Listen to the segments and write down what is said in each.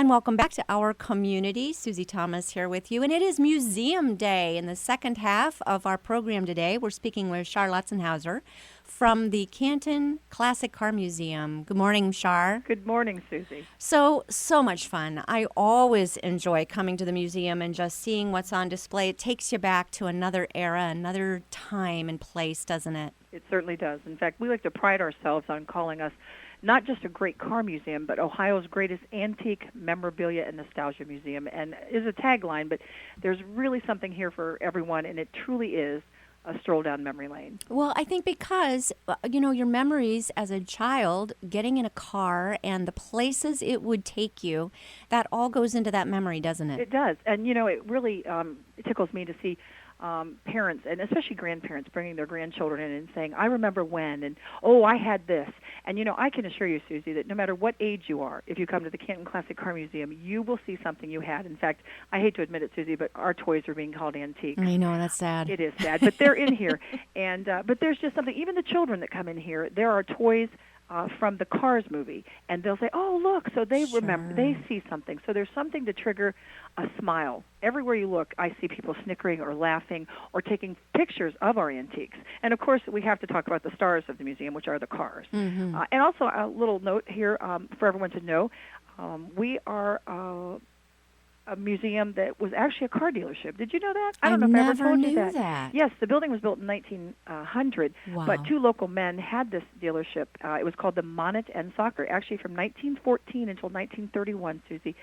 And welcome back to our community. Susie Thomas here with you. And it is Museum Day. In the second half of our program today, we're speaking with Shar Lutzenhauser from the Canton Classic Car Museum. Good morning, Shar. Good morning, Susie. So much fun. I always enjoy coming to the museum and just seeing what's on display. It takes you back to another era, another time and place, doesn't it? It certainly does. In fact, we like to pride ourselves on calling us not just a great car museum, but Ohio's greatest antique memorabilia and nostalgia museum. And is a tagline, but there's really something here for everyone, and it truly is a stroll down memory lane. Well, I think because, your memories as a child, getting in a car and the places it would take you, that all goes into that memory, doesn't it? It does. And, it really it tickles me to see parents, and especially grandparents, bringing their grandchildren in and saying, I remember when, and, oh, I had this. And, I can assure you, Susie, that no matter what age you are, if you come to the Canton Classic Car Museum, you will see something you had. In fact, I hate to admit it, Susie, but our toys are being called antiques. I know, that's sad. It is sad, but they're in here. And but there's just something, even the children that come in here, there are toys from the Cars movie, and they'll say, oh, look, so they remember, they see something. So there's something to trigger a smile. Everywhere you look, I see people snickering or laughing or taking pictures of our antiques. And, of course, we have to talk about the stars of the museum, which are the cars. Mm-hmm. And also a little note here for everyone to know, we are a museum that was actually a car dealership. Did you know that? I don't know if I ever told you that. Yes, the building was built in 1900, wow. But two local men had this dealership. It was called the Monnet and Soccer, actually from 1914 until 1931, Susie.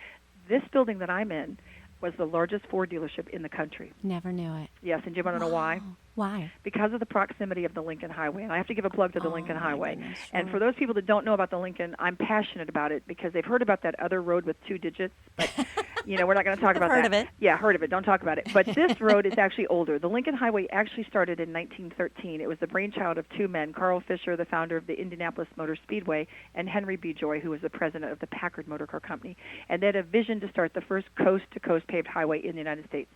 This building that I'm in was the largest Ford dealership in the country. Never knew it. Yes, and do you want to know why? Why? Because of the proximity of the Lincoln Highway. And I have to give a plug to the Lincoln Highway. Goodness, and for those people that don't know about the Lincoln, I'm passionate about it because they've heard about that other road with 2 digits, but we're not going to talk about that. Heard of it. Yeah, heard of it. Don't talk about it. But this road is actually older. The Lincoln Highway actually started in 1913. It was the brainchild of 2 men, Carl Fisher, the founder of the Indianapolis Motor Speedway, and Henry B. Joy, who was the president of the Packard Motor Car Company. And they had a vision to start the first coast-to-coast paved highway in the United States,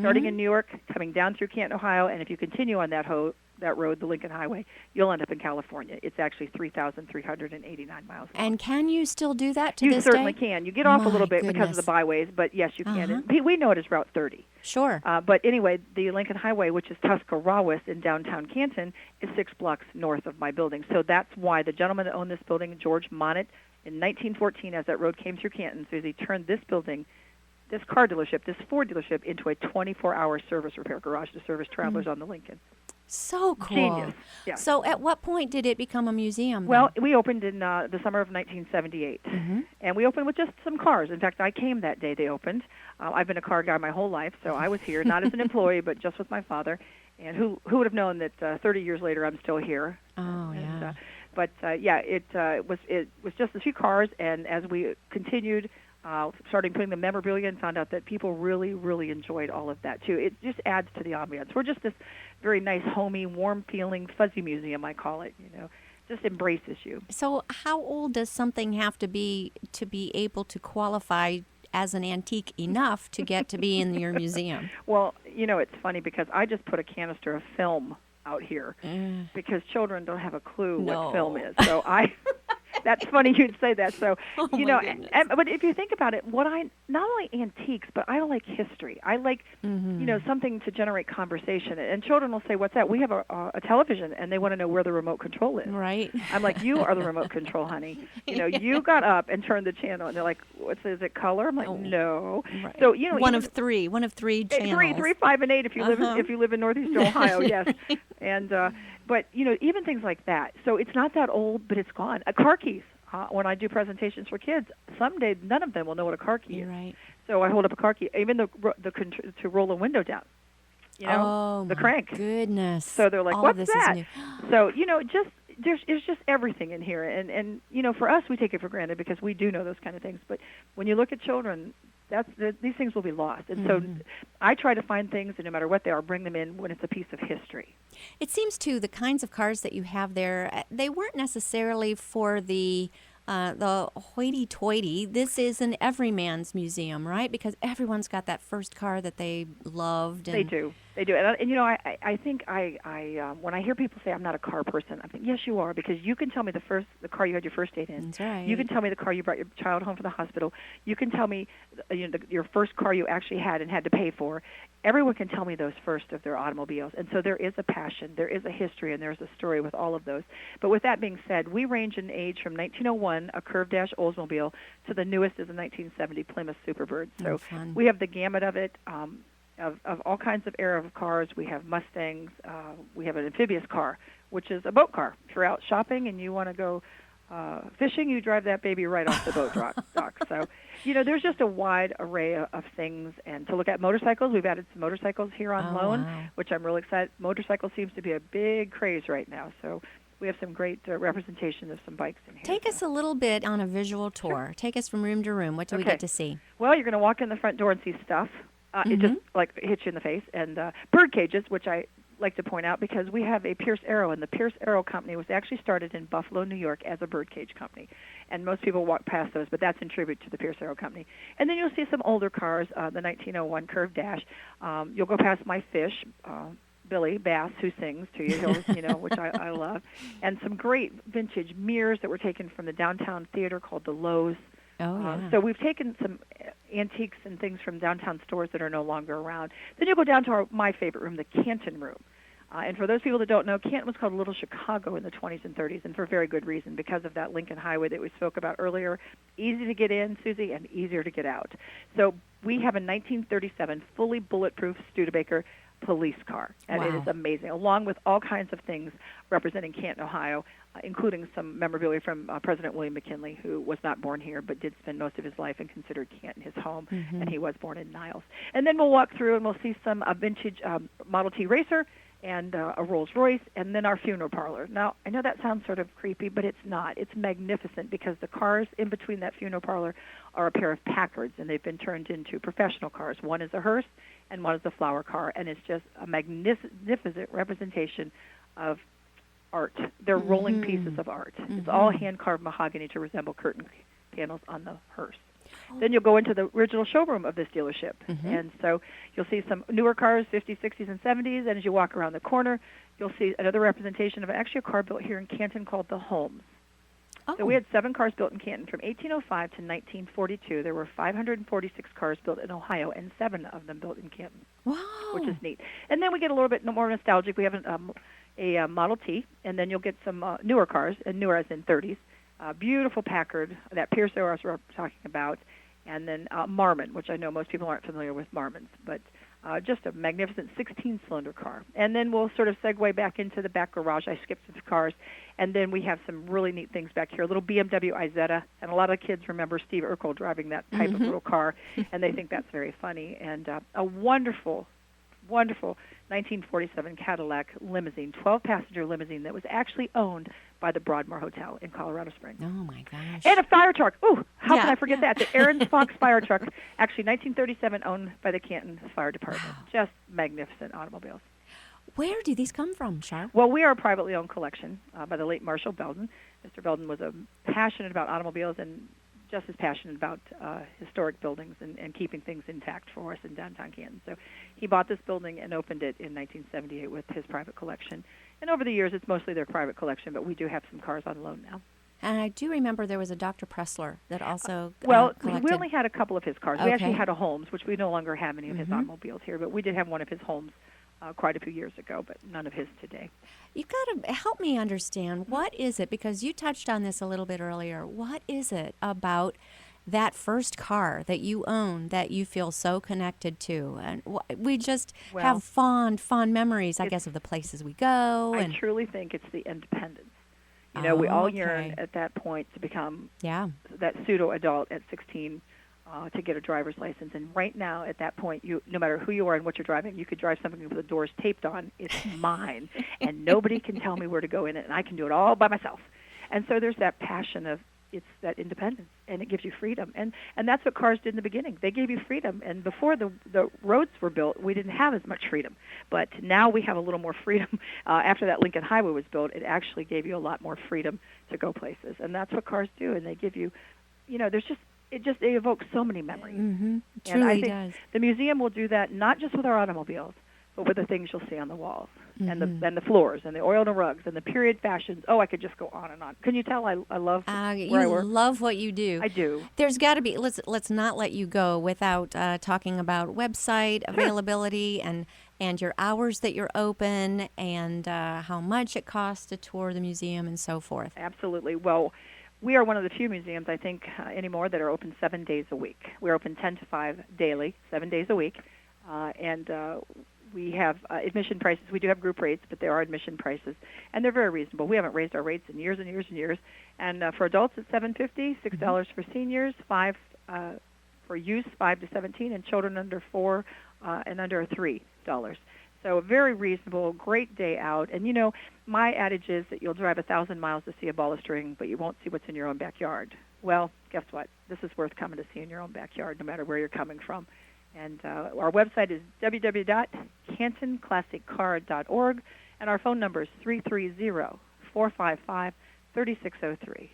starting in New York, coming down through Canton, Ohio, and if you continue on that road, the Lincoln Highway, you'll end up in California. It's actually 3,389 miles long. And can you still do that to this day? You certainly can. You get off a little bit because of the byways, but yes, you can. And we know it as Route 30. Sure. But anyway, the Lincoln Highway, which is Tuscarawas in downtown Canton, is 6 blocks north of my building. So that's why the gentleman that owned this building, George Monnet, in 1914, as that road came through Canton, Susie, turned this building, this car dealership, this Ford dealership, into a 24-hour service repair garage to service travelers on the Lincoln. So cool. Genius. Yeah. So at what point did it become a museum? Well, we opened in the summer of 1978. And we opened with just some cars. In fact, I came that day they opened. I've been a car guy my whole life, so I was here, not as an employee, but just with my father. And who would have known that 30 years later I'm still here? Oh, yeah. It was just a few cars, and as we continued, starting putting the memorabilia and found out that people really, really enjoyed all of that, too. It just adds to the ambiance. We're just this very nice, homey, warm-feeling, fuzzy museum, I call it, just embraces you. So how old does something have to be able to qualify as an antique enough to get to be in your museum? Well, it's funny because I just put a canister of film out here because children don't have a clue what film is. So that's funny you'd say that. So, but if you think about it, not only antiques, but I like history. I like, something to generate conversation. And children will say, what's that? We have a television, and they want to know where the remote control is. Right. I'm like, you are the remote control, honey. You got up and turned the channel, and they're like, is it color? I'm like, no. Right. So, one of three channels. 3, 5, and 8 if you live in Northeastern Ohio, yes. And but even things like that. So it's not that old, but it's gone. Car keys. When I do presentations for kids, someday none of them will know what a car key is. Right. So I hold up a car key, even to roll a window down. The crank. Goodness. So they're like, all what's of this that? Is new. So there's just everything in here, and for us we take it for granted because we do know those kind of things. But when you look at children, these things will be lost. And so I try to find things, and no matter what they are, bring them in when it's a piece of history. It seems, too, the kinds of cars that you have there, they weren't necessarily for the hoity-toity. This is an everyman's museum, right? Because everyone's got that first car that they loved. And They do. They do, and you know, I think when I hear people say I'm not a car person, I think yes, you are, because you can tell me the car you had your first date in. That's right. You can tell me the car you brought your child home from the hospital. You can tell me, your first car you actually had and had to pay for. Everyone can tell me those first of their automobiles, and so there is a passion, there is a history, and there's a story with all of those. But with that being said, we range in age from 1901, a curved dash Oldsmobile, to the newest is a 1970 Plymouth Superbird. So we have the gamut of it. Of all kinds of era of cars. We have Mustangs. We have an amphibious car, which is a boat car. If you're out shopping and you want to go fishing, you drive that baby right off the boat dock. So, there's just a wide array of things. And to look at motorcycles, we've added some motorcycles here on loan, which I'm really excited. Motorcycle seems to be a big craze right now. So we have some great representation of some bikes in here. Take us a little bit on a visual tour. Sure. Take us from room to room. What do we get to see? Well, you're going to walk in the front door and see stuff. It just hits you in the face. And bird cages, which I like to point out because we have a Pierce Arrow, and the Pierce Arrow Company was actually started in Buffalo, New York as a birdcage company. And most people walk past those, but that's in tribute to the Pierce Arrow Company. And then you'll see some older cars, the 1901 Curved Dash. You'll go past my fish, Billy Bass, who sings to you, which I love. And some great vintage mirrors that were taken from the downtown theater called the Lowe's. Oh, yeah. So we've taken some antiques and things from downtown stores that are no longer around. Then you go down to my favorite room, the Canton room. And for those people that don't know, Canton was called Little Chicago in the 20s and 30s, and for very good reason, because of that Lincoln Highway that we spoke about earlier. Easy to get in, Susie, and easier to get out. So we have a 1937 fully bulletproof Studebaker police car, and it is amazing, along with all kinds of things representing Canton, Ohio, including some memorabilia from President William McKinley, who was not born here but did spend most of his life and considered Canton his home, and he was born in Niles. And then we'll walk through and we'll see some vintage Model T Racer and a Rolls Royce, and then our funeral parlor. Now, I know that sounds sort of creepy, but it's not. It's magnificent because the cars in between that funeral parlor are a pair of Packards, and they've been turned into professional cars. One is a hearse, and one is a flower car, and it's just a magnificent representation of art. They're rolling pieces of art. It's all hand-carved mahogany to resemble curtain panels on the hearse. Then you'll go into the original showroom of this dealership. And so you'll see some newer cars, 50s, 60s, and 70s. And as you walk around the corner, you'll see another representation of actually a car built here in Canton called the Holmes. So we had 7 cars built in Canton from 1805 to 1942. There were 546 cars built in Ohio, and 7 of them built in Canton, which is neat. And then we get a little bit more nostalgic. We have a Model T, and then you'll get some newer cars, and newer as in 30s. Beautiful Packard, that Pierce Arrow I was talking about, and then Marmon, which I know most people aren't familiar with Marmons, but just a magnificent 16-cylinder car. And then we'll sort of segue back into the back garage. I skipped some cars, and then we have some really neat things back here, a little BMW Isetta, and a lot of kids remember Steve Urkel driving that type of little car, and they think that's very funny, and a wonderful 1947 Cadillac limousine, 12-passenger limousine that was actually owned by the Broadmoor Hotel in Colorado Springs. Oh, my gosh. And a fire truck. Ooh, how can I forget that? The Aaron's Fox fire truck, actually 1937, owned by the Canton Fire Department. Just magnificent automobiles. Where do these come from, Char? Well, we are a privately owned collection by the late Marshall Belden. Mr. Belden was passionate about automobiles and just as passionate about historic buildings and keeping things intact for us in downtown Canton. So he bought this building and opened it in 1978 with his private collection. And over the years, it's mostly their private collection, but we do have some cars on loan now. And I do remember there was a Dr. Pressler that also collected. We only had a couple of his cars. Okay. We actually had a Holmes, which we no longer have any of his automobiles here, but we did have one of his Holmes quite a few years ago, but none of his today. You've got to help me understand, what is it, because you touched on this a little bit earlier, what is it about that first car that you own that you feel so connected to? And we just have fond memories, I guess, of the places we go. I truly think it's the independence. You know, we all yearn at that point to become that pseudo-adult at 16 to get a driver's license. And right now, at that point, no matter who you are and what you're driving, you could drive something with the doors taped on. It's mine, and nobody can tell me where to go in it, and I can do it all by myself. And so there's that passion of, it's that independence, and it gives you freedom. And that's what cars did in the beginning. They gave you freedom. And before the roads were built, we didn't have as much freedom. But now we have a little more freedom. After that Lincoln Highway was built, it actually gave you a lot more freedom to go places. And that's what cars do. And they give you, they evoke so many memories. Truly and I think does. the museum will do that not just with our automobiles, but with the things you'll see on the walls and the floors and the oiled rugs and the period fashions. Oh, I could just go on and on. Can you tell I love where I work? You love what you do. I do. There's got to be. Let's not let you go without talking about website availability and your hours that you're open and how much it costs to tour the museum and so forth. Absolutely. Well, we are one of the few museums, I think, anymore that are open 7 days a week. We're open 10 to 5 daily, 7 days a week, and we have admission prices. We do have group rates, but there are admission prices, and they're very reasonable. We haven't raised our rates in years and years and years. And for adults, it's $7.50, $6 for seniors, $5 for youth, 5 to 17, and children under 4 and under $3. So very reasonable, great day out. And, you know, my adage is that you'll drive 1,000 miles to see a ball of string, but you won't see what's in your own backyard. Well, guess what? This is worth coming to see in your own backyard, no matter where you're coming from. And our website is www.cantonclassiccar.org, and our phone number is 330-455-3603.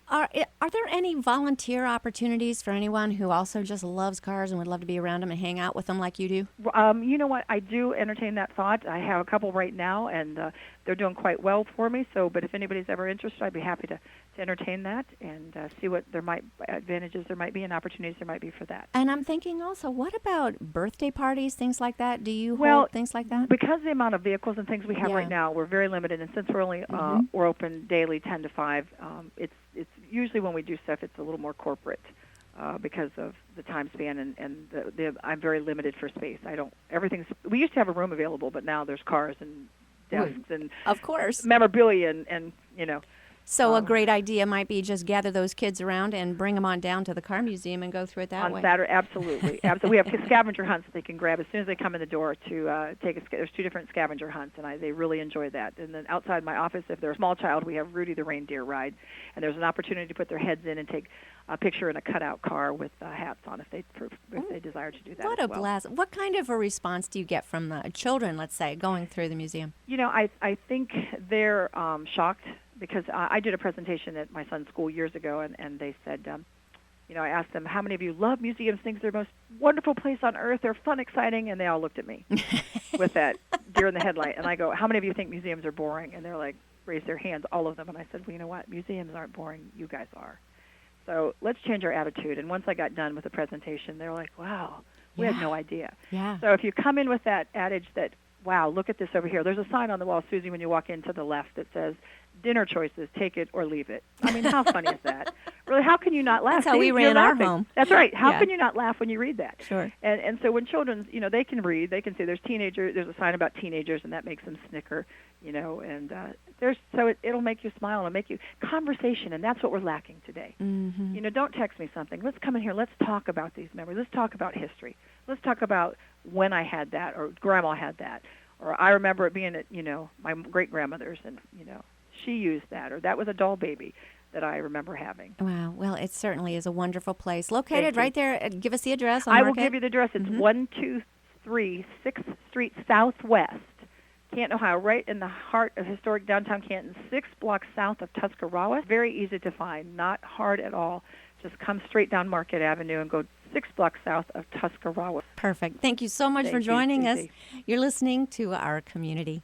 Are there any volunteer opportunities for anyone who also just loves cars and would love to be around them and hang out with them like you do? You know what? I do entertain that thought. I have a couple right now, and they're doing quite well for me. But if anybody's ever interested, I'd be happy to entertain that and see what advantages there might be and opportunities there might be for that. And I'm thinking also, what about birthday parties, things like that? Do you hold things like that? Because of the amount of vehicles and things we have right now, we're very limited. And since we're only we're open daily 10 to 5, it's usually when we do stuff, it's a little more corporate because of the time span and I'm very limited for space. We used to have a room available, but now there's cars and desks and of course memorabilia and you know. So a great idea might be just gather those kids around and bring them on down to the car museum and go through it that way. On Saturday, absolutely. We have scavenger hunts they can grab as soon as they come in the door to there's 2 different scavenger hunts, and they really enjoy that. And then outside my office, if they're a small child, we have Rudy the reindeer ride, and there's an opportunity to put their heads in and take a picture in a cutout car with hats on if they desire to do that. What a blast. What kind of a response do you get from the children, let's say, going through the museum? You know, I think they're shocked. Because I did a presentation at my son's school years ago, and they said, I asked them, how many of you love museums, think they're the most wonderful place on earth, they're fun, exciting, and they all looked at me with that deer in the headlight. And I go, how many of you think museums are boring? And they're like, raised their hands, all of them. And I said, well, you know what, museums aren't boring, you guys are. So let's change our attitude. And once I got done with the presentation, they were like, wow, we had no idea. Yeah. So if you come in with that adage that, wow, look at this over here. There's a sign on the wall, Susie, when you walk in to the left that says, dinner choices, take it or leave it. I mean, how funny is that? Really, how can you not laugh? That's how we ran our home. That's right. How can you not laugh when you read that? Sure. And so when children, they can read, they can see there's a sign about teenagers, and that makes them snicker, and it'll make you smile and make you conversation, and that's what we're lacking today. Mm-hmm. Don't text me something. Let's come in here. Let's talk about these memories. Let's talk about history. Let's talk about when I had that, or Grandma had that, or I remember it being at my great grandmother's, and she used that, or that was a doll baby that I remember having. Wow. Well, it certainly is a wonderful place. Located right there. Give us the address. I will give you the address. It's 123 6th Street Southwest, Canton, Ohio, right in the heart of historic downtown Canton, 6 blocks south of Tuscarawas. Very easy to find, not hard at all. Just come straight down Market Avenue and go 6 blocks south of Tuscarawas. Perfect. Thank you so much for joining us. You're listening to Our Community.